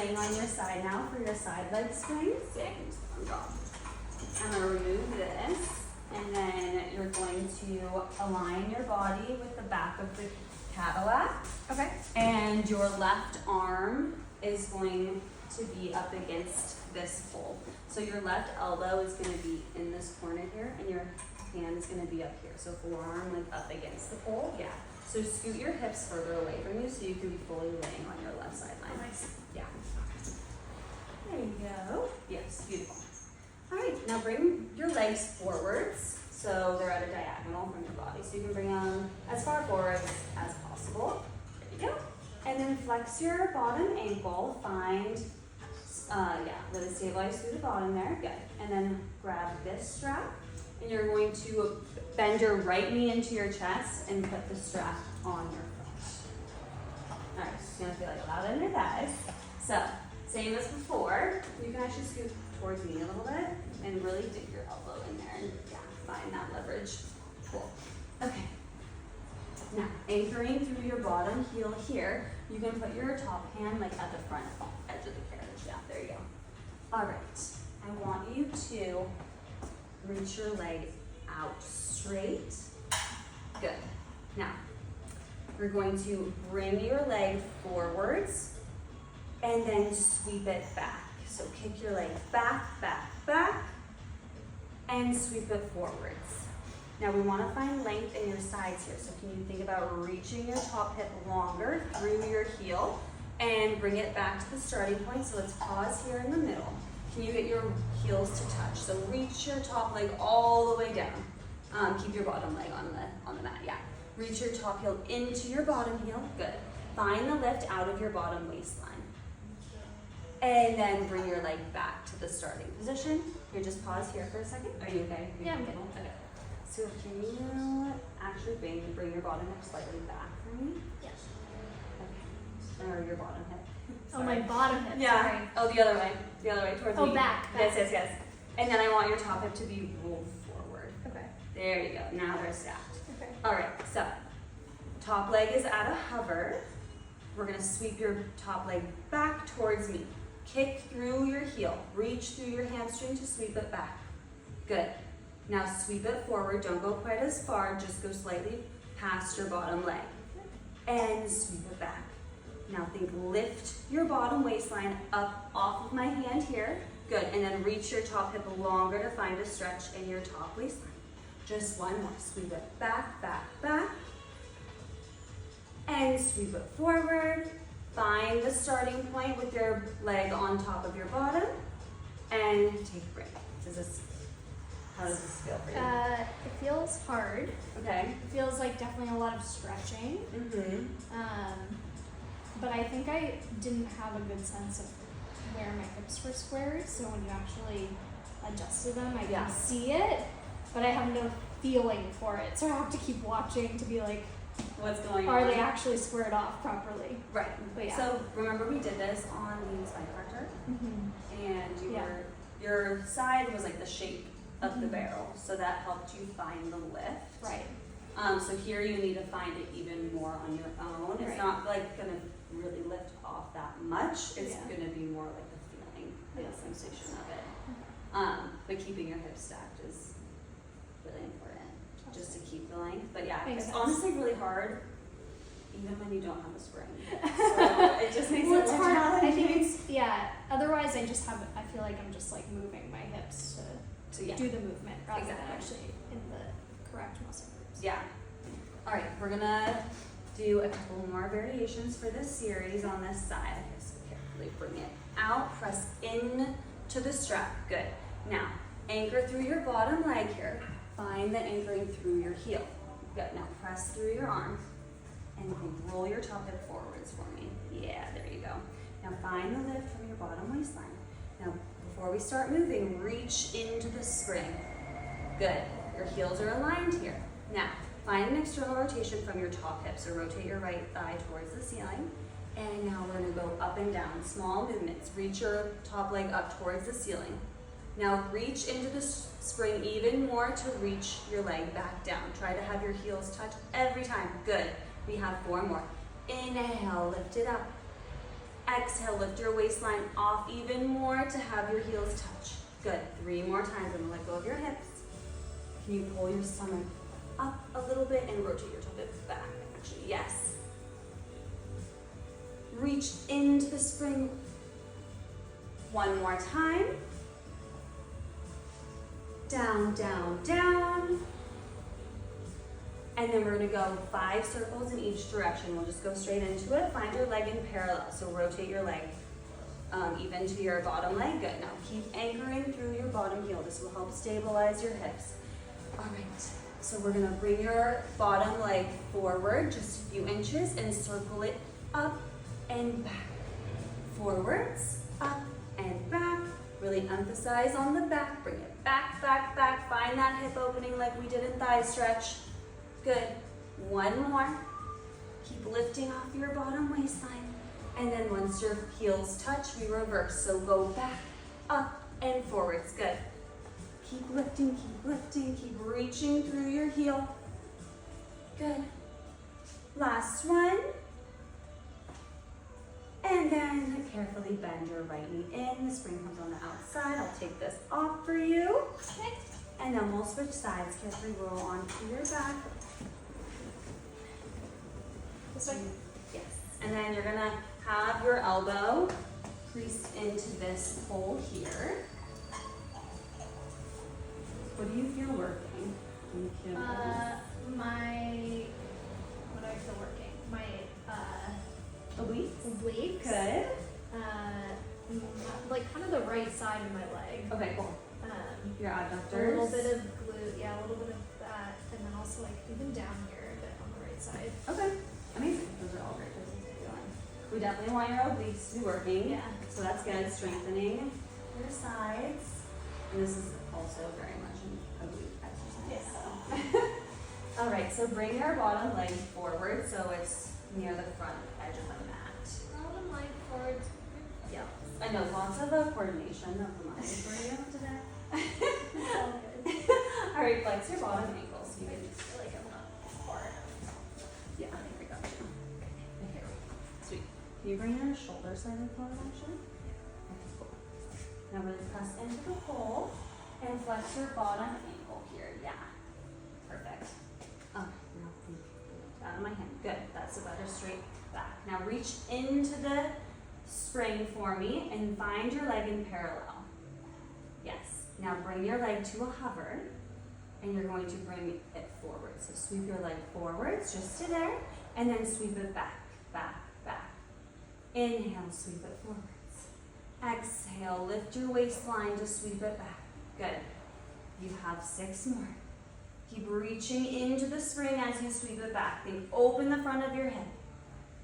laying on your side now for your side leg springs. I'm gonna remove this, and then you're going to align your body with the back of the Cadillac. Okay. And your left arm is going to be up against this pole. So your left elbow is going to be in this corner here, and your hand is going to be up here. So forearm like up against the pole. Yeah. So scoot your hips further away from you so you can be fully laying on your left sideline. Nice. Yeah. There you go. Yes, beautiful. All right, now bring your legs forwards so they're at a diagonal from your body. So you can bring them as far forward as possible. There you go. And then flex your bottom ankle. Find, let it stabilize through the bottom there. Good. And then grab this strap. And you're going to bend your right knee into your chest and put the strap on your front. All right, it's gonna feel like a lot under your thighs. So, same as before, you can actually scoot towards me a little bit and really dig your elbow in there and find that leverage. Cool. Okay. Now, anchoring through your bottom heel here, you can put your top hand like at the front edge of the carriage. Yeah, there you go. All right. I want you to reach your leg out straight. Good. Now, we're going to bring your leg forwards and then sweep it back. So kick your leg back, back, back, and sweep it forwards. Now we want to find length in your sides here. So can you think about reaching your top hip longer through your heel and bring it back to the starting point. So let's pause here in the middle. Can you get your heels to touch? So reach your top leg all the way down. Keep your bottom leg on the mat, yeah. Reach your top heel into your bottom heel, good. Find the lift out of your bottom waistline. And then bring your leg back to the starting position. Here, just pause here for a second. Are you okay? Yeah, I'm good. Okay. So can you actually bring your bottom hip slightly back for me? Yes. Okay. Or your bottom hip. Oh, my bottom hip. Yeah. Sorry. Oh, the other way. The other way towards me. Oh, back. Yes. And then I want your top hip to be rolled forward. Okay. There you go. Now they're stacked. Okay. All right. So top leg is at a hover. We're gonna sweep your top leg back towards me. Kick through your heel. Reach through your hamstring to sweep it back. Good. Now sweep it forward. Don't go quite as far. Just go slightly past your bottom leg. And sweep it back. Now think lift your bottom waistline up off of my hand here. Good. And then reach your top hip longer to find a stretch in your top waistline. Just one more. Sweep it back, back, back. And sweep it forward. Find the starting point with your leg on top of your bottom. And take a break. How does this feel for you? It feels hard. Okay. It feels like definitely a lot of stretching. Mm-hmm. But I think I didn't have a good sense of where my hips were squared. So when you actually adjusted them, I can see it, but I have no feeling for it. So I have to keep watching to be like, What's going on? are they actually squared off properly? Right. But yeah. So remember we did this on the spine corrector, and your side was like the shape of the barrel, so that helped you find the lift. Right. So here you need to find it even more on your own. It's Right. not like gonna really lift off that much. It's Yeah. gonna be more like the feeling, the sensation of it. But keeping your hips stacked is really important, just to keep the length. But yeah, Makes it's sense. honestly really hard, even when you don't have a spring. So it just makes Well, it it's more hard. I challenging. think it's otherwise, I feel like I'm just like moving my hips to do the movement rather than actually in the correct muscle groups. Yeah. All right, we're gonna do a couple more variations for this series on this side. So carefully bring it out, press in to the strap. Good. Now, anchor through your bottom leg here. Find the anchoring through your heel. Good. Now press through your arm and roll your top hip forwards for me. Yeah, there you go. Now find the lift from your bottom waistline. Now, before we start moving, reach into the spring. Good. Your heels are aligned here. Now, find an external rotation from your top hip. So rotate your right thigh towards the ceiling. And now we're gonna go up and down, small movements. Reach your top leg up towards the ceiling. Now reach into the spring even more to reach your leg back down. Try to have your heels touch every time. Good. We have 4 more. Inhale, lift it up. Exhale, lift your waistline off even more to have your heels touch. Good. 3 more times. I'm gonna let go of your hips. Can you pull your stomach up a little bit and rotate your toe back? Actually, yes. Reach into the spring. 1 more time. Down, down, down. And then we're gonna go 5 circles in each direction. We'll just go straight into it. Find your leg in parallel. So rotate your leg even to your bottom leg. Good. Now keep anchoring through your bottom heel. This will help stabilize your hips. All right. So we're gonna bring your bottom leg forward just a few inches and circle it up and back. Forwards, up and back. Really emphasize on the back. Bring it back, back, back. Find that hip opening like we did in thigh stretch. Good. 1 more. Keep lifting off your bottom waistline. And then once your heels touch, we reverse. So go back, up, and forwards. Good. Keep lifting, keep reaching through your heel. Good. Last one. And then carefully bend your right knee in. The spring comes on the outside. I'll take this off for you. Okay. And then we'll switch sides. Carefully roll onto your back. This way? Yes. And then you're gonna have your elbow creased into this hole here. What do you feel working? What do I feel working? My obliques. obliques. Good. Like kind of the right side of my leg. Okay, cool. Your A adductors. little bit of glute, yeah, a little bit of that, and then also like even down here a bit on the right side. Okay. Amazing. Those are all great places to feel in. We definitely want your obliques to be working. Yeah. So that's good. Strengthening your sides. And this is also very much an oblique exercise. So. All right. So bring your bottom leg forward so it's near the front edge of the mat. Bottom leg forward. Yeah. I know lots of coordination of the mind for you today. All good. All right. Flex your bottom ankles. You can. I feel like I'm not far. Yeah, I think I got you. Okay, sweet. Can you bring your shoulder slightly forward, actually? Okay, cool. Now really press into the hole and flex your bottom ankle here. Yeah. Perfect. Oh, no. Out of my hand. Good. That's a better straight back. Now reach into the spring for me and find your leg in parallel. Yes. Now bring your leg to a hover. And you're going to bring it forward. So sweep your leg forwards, just to there, and then sweep it back, back, back. Inhale, sweep it forwards. Exhale, lift your waistline to sweep it back. Good. You have 6 more. Keep reaching into the spring as you sweep it back. Then open the front of your hip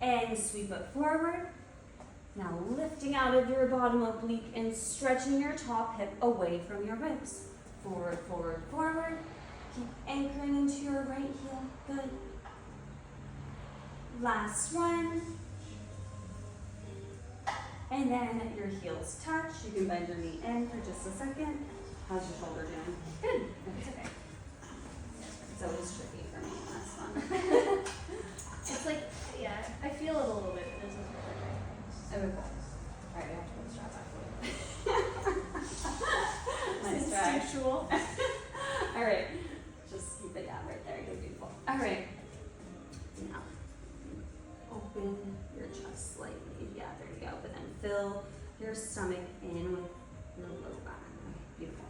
and sweep it forward. Now lifting out of your bottom oblique and stretching your top hip away from your ribs. Forward, forward, forward. Keep anchoring into your right heel. Good. Last one. And then your heels touch. You can bend your knee in for just a second. How's your shoulder doing? Good. It's okay. It's always tricky for me. That's fun. It's like, yeah, I feel it a little bit, but it doesn't hurt like Okay, cool. All right, we have to put the strap back for you. Nice try. Instinctual. All right, just keep it down right there. Good, beautiful. All right. Now, open your chest slightly. Yeah, there you go. But then fill your stomach in with your low back. Okay, beautiful.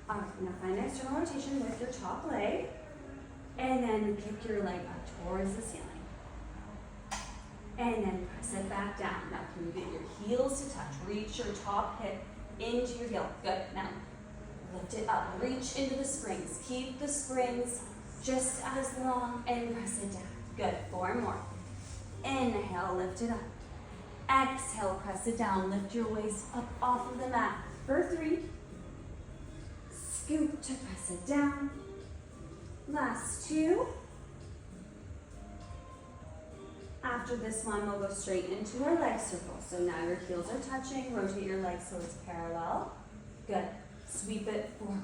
All right, now find external rotation with your top leg, and then kick your leg up towards the ceiling. And then press it back down. Now, can you get your heels to touch? Reach your top hip into your heel. Good. Now, lift it up. Reach into the springs. Keep the springs just as long and press it down. Good. 4 more. Inhale, lift it up. Exhale, press it down. Lift your waist up off of the mat. For 3. Scoop to press it down. Last 2. After this one, we'll go straight into our leg circle. So now your heels are touching. Rotate your legs so it's parallel. Good. Sweep it forward.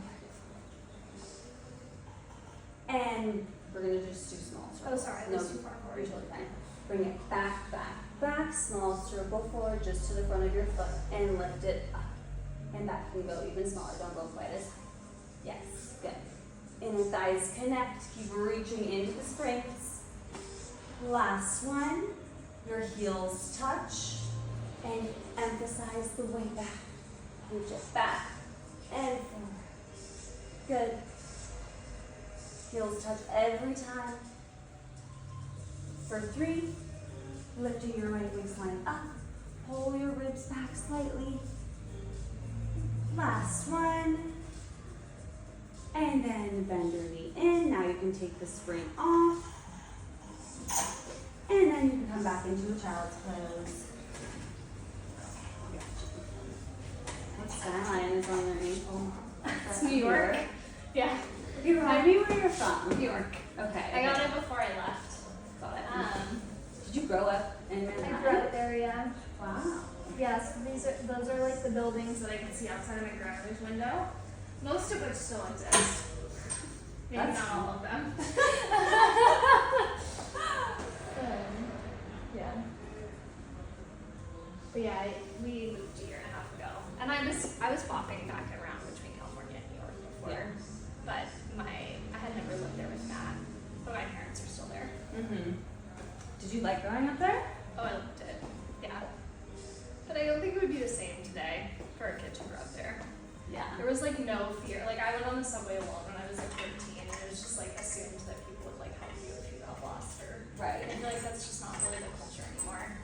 And we're going to just do small Oh, circles. sorry, No, that's too far forward. you're totally fine. Bring it back, back, back, small circle forward just to the front of your foot and lift it up. And that can go even smaller, don't go quite as high. Yes, good. Inner thighs connect, keep reaching into the springs. Last one, your heels touch and emphasize the way back. Reach it back and forward. Good. Heels touch every time. For 3, lifting your right waistline up, pull your ribs back slightly. Last one. And then bend your knee in. Now you can take the spring off. And then you can come back into a child's pose. What skyline is on their ankle? It's New York. Yeah. You remind me where you're from. New York. Okay. I got it before I left. Got it. Did you grow up in Manhattan? I grew up there, yeah. Wow. Yes, those are like the buildings that I can see outside of my grandmother's window. Most of which still exist. Maybe That's not all of them. Yeah. But yeah, we moved a year and a half ago, and I was bopping back around between California and New York before. Yeah. But I had never lived there with Matt, but my parents are still there. Mhm. Did you like growing up there? Oh, I loved it. Yeah. But I don't think it would be the same today for a kid to grow up there. Yeah. There was like no fear. Like I went on the subway alone when I was like 13, and it was just like assumed that people would like help you if you got lost or. Right. I feel like that's just not really the culture anymore.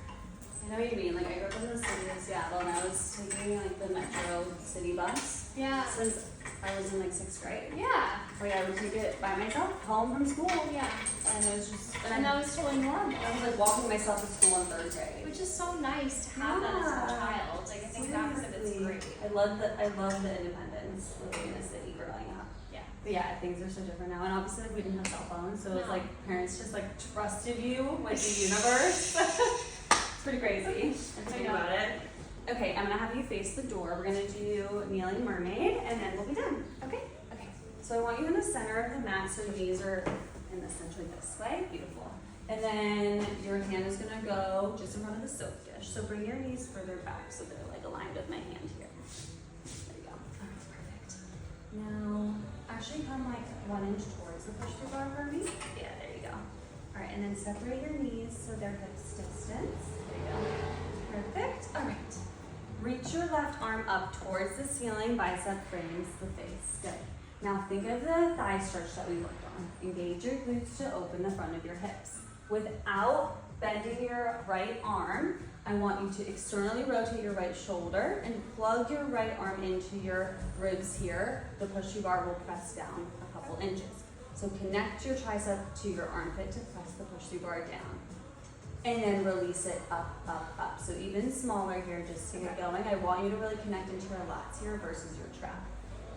I know what you mean. Like I grew up in the city of Seattle, and I was taking like the Metro City bus Yeah. since I was in like 6th grade. Yeah. Like I would take it by myself home from school, Yeah. and it was just And that was totally normal. I was like walking myself to school in 3rd grade. Which is so nice to have that as a Yeah. child. Like I think that part of it's Seriously. great. I love the independence living in a city growing up. Yeah. But yeah, things are so different now, and obviously like, we didn't have cell phones, so it was No. like parents just like trusted you with the universe. It's pretty crazy. If you think about it. Okay, I'm gonna have you face the door. We're gonna do kneeling mermaid, and then we'll be done. Okay. Okay. So I want you in the center of the mat, so your knees are in essentially this way. Beautiful. And then your hand is gonna go just in front of the soap dish. So bring your knees further back so they're like aligned with my hand here. There you go. Okay, perfect. Now, actually come like 1 inch towards the push through bar for me. Yeah, there you go. All right, and then separate your knees so they're hips distance. There you go. Perfect. All right. Reach your left arm up towards the ceiling, bicep frames the face. Good. Now think of the thigh stretch that we worked on. Engage your glutes to open the front of your hips. Without bending your right arm, I want you to externally rotate your right shoulder and plug your right arm into your ribs here. The push-through bar will press down a couple inches. So connect your tricep to your armpit to press the push-through bar down. And then release it up, up, up. So even smaller here, just to get going. I want you to really connect into your lats here versus your trap.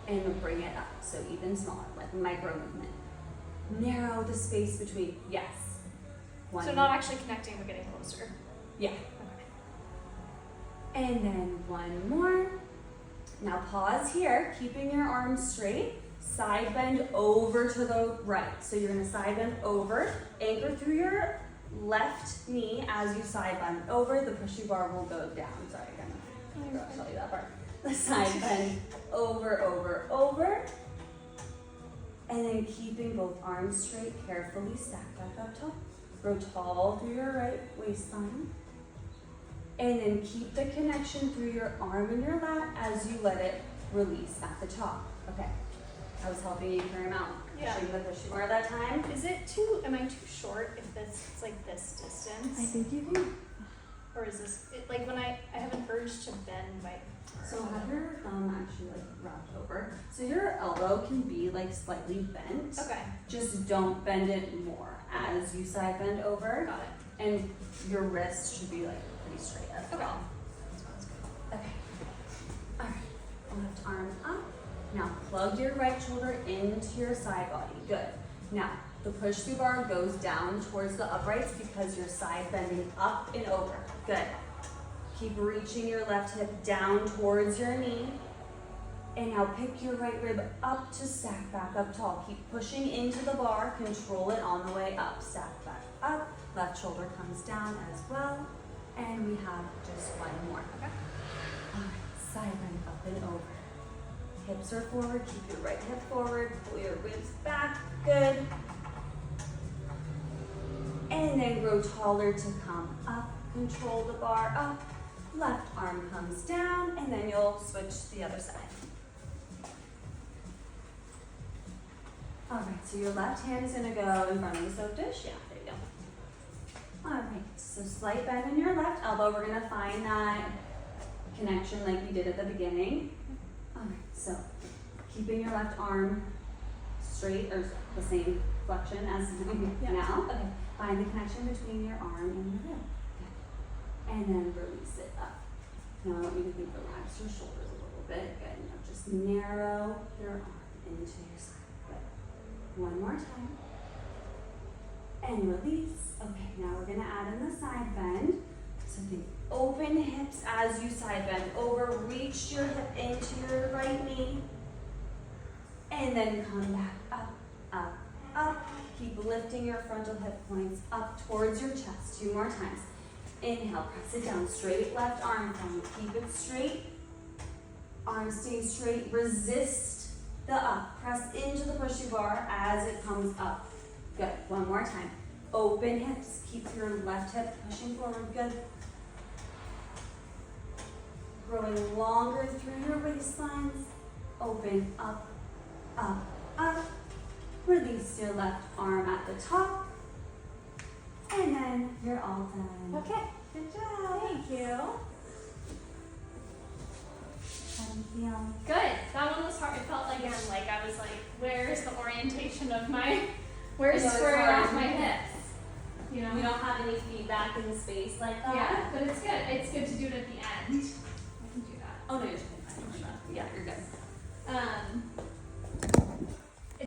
And bring it up, so even smaller, like micro movement. Narrow the space between, yes. One. So not actually connecting, but getting closer. Yeah. Okay. And then one more. Now pause here, keeping your arms straight. Side bend over to the right. So you're gonna side bend over, anchor through your left knee as you side bend over. The push-through bar will go down. Sorry, I forgot to tell you that part. The side bend over, over, over. And then keeping both arms straight, carefully stack back up tall. Grow tall through your right waistline. And then keep the connection through your arm and your lat as you let it release at the top. Okay. I was helping you clear them out. Yeah. Pushing the push more that time. Am I too short if it's like this distance? I think you can. Or is this, like when I have an urge to bend my arm. So have your thumb actually like wrapped over. So your elbow can be like slightly bent. Okay, Just don't bend it more as you side bend over. got it. And your wrist should be like pretty straight as Okay. well. Okay. All right. Left arm up. Now plug your right shoulder into your side body. Good. Now the push through bar goes down towards the uprights because you're side bending up and over. Good. Keep reaching your left hip down towards your knee. And now pick your right rib up to stack back up tall. Keep pushing into the bar. Control it on the way up. Stack back up. Left shoulder comes down as well. And we have just one more. Okay. Alright, side bend up and over. Hips are forward, keep your right hip forward, pull your ribs back, good. And then grow taller to come up, control the bar up. Left arm comes down, and then you'll switch to the other side. Alright, so your left hand is gonna go in front of the soap dish. Yeah, there you go. Alright, so slight bend in your left elbow. We're gonna find that connection like we did at the beginning. Alright, so keeping your left arm straight or the same flexion as now. Okay, find the connection between your arm and your rib. Okay. And then release it up. Now I want you to think relax your shoulders a little bit. Good. Now just narrow your arm into your side. Good. One more time. And release. Okay, now we're gonna add in the side bend. So think open hips as you side bend over, reach your hip into your right knee, and then come back up, up, up. Keep lifting your frontal hip points up towards your chest. 2 more times. Inhale, press it down, straight left arm down, keep it straight. Arm stay straight, resist the up. Press into the push-up bar as it comes up. Good, one more time. Open hips, keep your left hip pushing forward, good. Growing longer through your waistlines. Open, up, up, up. Release your left arm at the top. And then you're all done. Okay. Good job. Thank you. How do you feel? Good. That one was hard. It felt again like I was like, where's the orientation of my, where's I know, it's squaring hard. off my hips? You know? We don't have any feedback in the space like that. Yeah, but it's good. It's good to do it at the end. I can do that. Oh no, you're fine. Yeah, you're good.